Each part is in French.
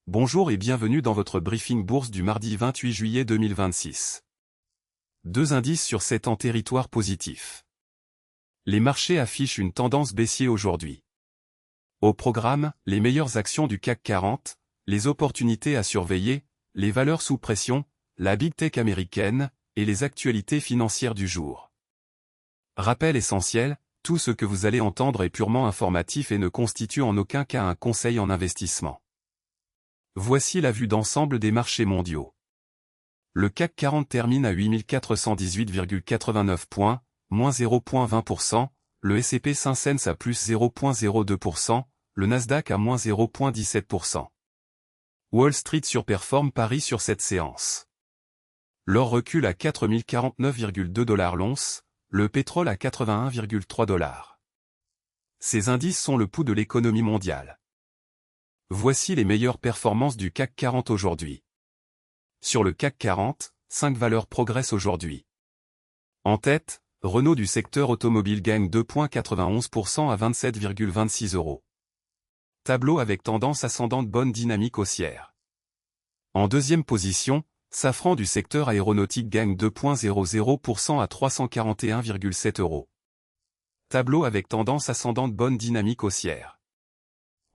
Bonjour et bienvenue dans votre briefing bourse du mardi 28 juillet 2026. Deux indices sur 7 en territoire positif. Les marchés affichent une tendance baissière aujourd'hui. Au programme, les meilleures actions du CAC 40, les opportunités à surveiller, les valeurs sous pression, la Big Tech américaine, et les actualités financières du jour. Rappel essentiel, tout ce que vous allez entendre est purement informatif et ne constitue en aucun cas un conseil en investissement. Voici la vue d'ensemble des marchés mondiaux. Le CAC 40 termine à 8418,89 points, moins 0,20%, le S&P 500 à plus 0,02%, le Nasdaq à moins 0,17%. Wall Street surperforme Paris sur cette séance. L'or recule à 4049,2 $ l'once, le pétrole à 81,3 $. Ces indices sont le pouls de l'économie mondiale. Voici les meilleures performances du CAC 40 aujourd'hui. Sur le CAC 40, 5 valeurs progressent aujourd'hui. En tête, Renault du secteur automobile gagne 2,91% à 27,26 €. Tableau avec tendance ascendante, bonne dynamique haussière. En deuxième position, Safran du secteur aéronautique gagne 2,00% à 341,7 €. Tableau avec tendance ascendante, bonne dynamique haussière.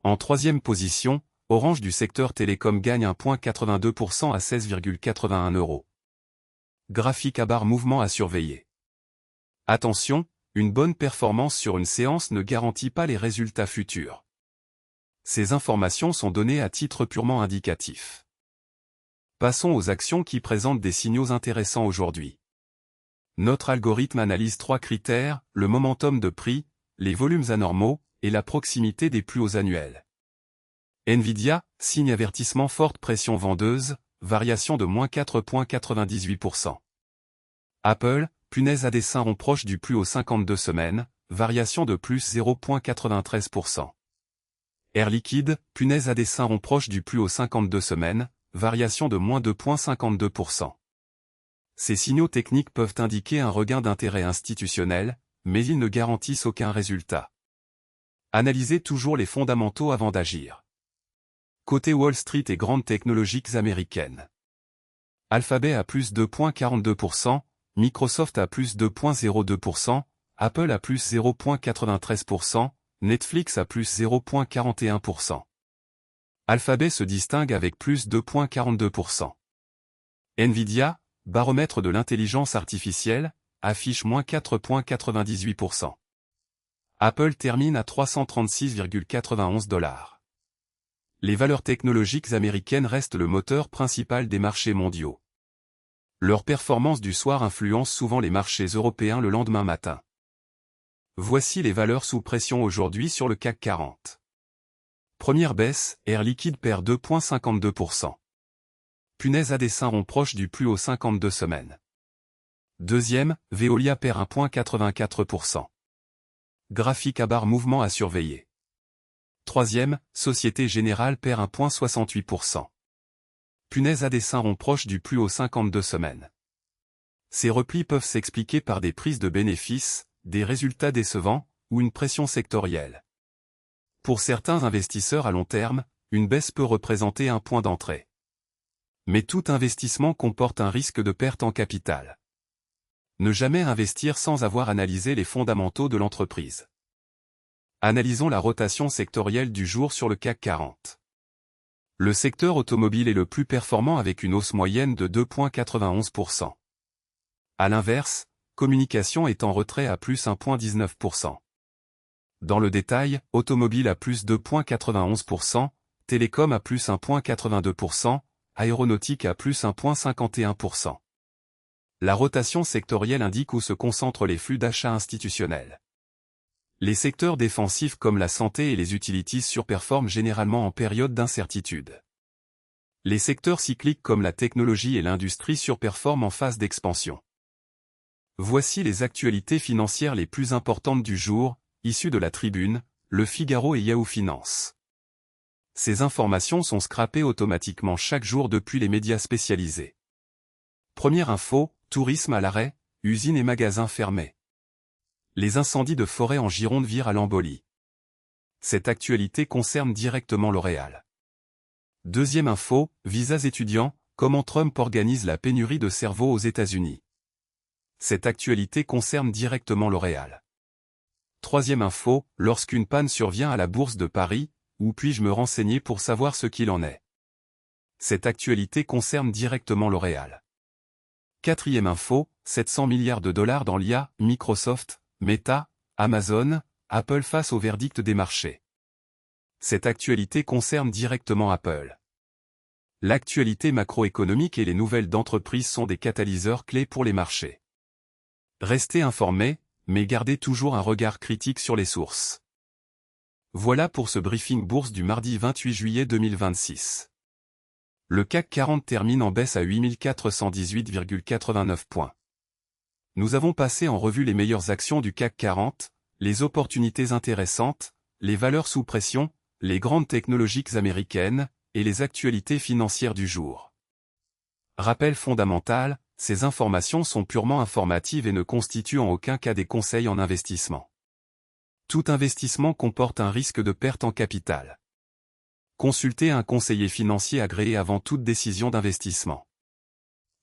En troisième position, Orange du secteur télécom gagne 1,82% à 16,81 €. Graphique à barre, mouvement à surveiller. Attention, une bonne performance sur une séance ne garantit pas les résultats futurs. Ces informations sont données à titre purement indicatif. Passons aux actions qui présentent des signaux intéressants aujourd'hui. Notre algorithme analyse 3 critères, le momentum de prix, les volumes anormaux, et la proximité des plus hauts annuels. Nvidia, signe avertissement, forte pression vendeuse, variation de moins 4,98%. Apple, punaise à dessin rond proche du plus haut 52 semaines, variation de plus 0,93%. Air Liquide, punaise à dessin rond proche du plus haut 52 semaines, variation de moins 2,52%. Ces signaux techniques peuvent indiquer un regain d'intérêt institutionnel, mais ils ne garantissent aucun résultat. Analysez toujours les fondamentaux avant d'agir. Côté Wall Street et grandes technologiques américaines. Alphabet à plus 2,42%, Microsoft à plus 2,02%, Apple à plus 0,93%, Netflix à plus 0,41%. Alphabet se distingue avec plus 2,42%. Nvidia, baromètre de l'intelligence artificielle, affiche moins 4,98%. Apple termine à 336,91 $. Les valeurs technologiques américaines restent le moteur principal des marchés mondiaux. Leur performance du soir influence souvent les marchés européens le lendemain matin. Voici les valeurs sous pression aujourd'hui sur le CAC 40. Première baisse, Air Liquide perd 2,52%. Punaise à dessin rond proche du plus haut 52 semaines. Deuxième, Veolia perd 1,84%. Graphique à barre, mouvement à surveiller. Troisième, Société Générale perd 1,68%. Punaise à dessin rond proche du plus haut 52 semaines. Ces replis peuvent s'expliquer par des prises de bénéfices, des résultats décevants, ou une pression sectorielle. Pour certains investisseurs à long terme, une baisse peut représenter un point d'entrée. Mais tout investissement comporte un risque de perte en capital. Ne jamais investir sans avoir analysé les fondamentaux de l'entreprise. Analysons la rotation sectorielle du jour sur le CAC 40. Le secteur automobile est le plus performant avec une hausse moyenne de 2,91%. À l'inverse, communication est en retrait à plus 1,19%. Dans le détail, automobile à plus 2,91%, télécom à plus 1,82%, aéronautique à plus 1,51%. La rotation sectorielle indique où se concentrent les flux d'achats institutionnels. Les secteurs défensifs comme la santé et les utilities surperforment généralement en période d'incertitude. Les secteurs cycliques comme la technologie et l'industrie surperforment en phase d'expansion. Voici les actualités financières les plus importantes du jour, issues de la Tribune, Le Figaro et Yahoo Finance. Ces informations sont scrapées automatiquement chaque jour depuis les médias spécialisés. Première info, tourisme à l'arrêt, usines et magasins fermés. Les incendies de forêt en Gironde virent à l'embolie. Cette actualité concerne directement L'Oréal. Deuxième info, visas étudiants, comment Trump organise la pénurie de cerveaux aux États-Unis. Cette actualité concerne directement L'Oréal. Troisième info, lorsqu'une panne survient à la Bourse de Paris, où puis-je me renseigner pour savoir ce qu'il en est? Cette actualité concerne directement L'Oréal. Quatrième info, 700 milliards de dollars dans l'IA, Microsoft, Meta, Amazon, Apple face au verdict des marchés. Cette actualité concerne directement Apple. L'actualité macroéconomique et les nouvelles d'entreprise sont des catalyseurs clés pour les marchés. Restez informés, mais gardez toujours un regard critique sur les sources. Voilà pour ce briefing bourse du mardi 28 juillet 2026. Le CAC 40 termine en baisse à 8418,89 points. Nous avons passé en revue les meilleures actions du CAC 40, les opportunités intéressantes, les valeurs sous pression, les grandes technologiques américaines, et les actualités financières du jour. Rappel fondamental, ces informations sont purement informatives et ne constituent en aucun cas des conseils en investissement. Tout investissement comporte un risque de perte en capital. Consultez un conseiller financier agréé avant toute décision d'investissement.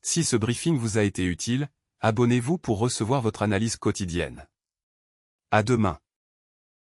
Si ce briefing vous a été utile, abonnez-vous pour recevoir votre analyse quotidienne. À demain.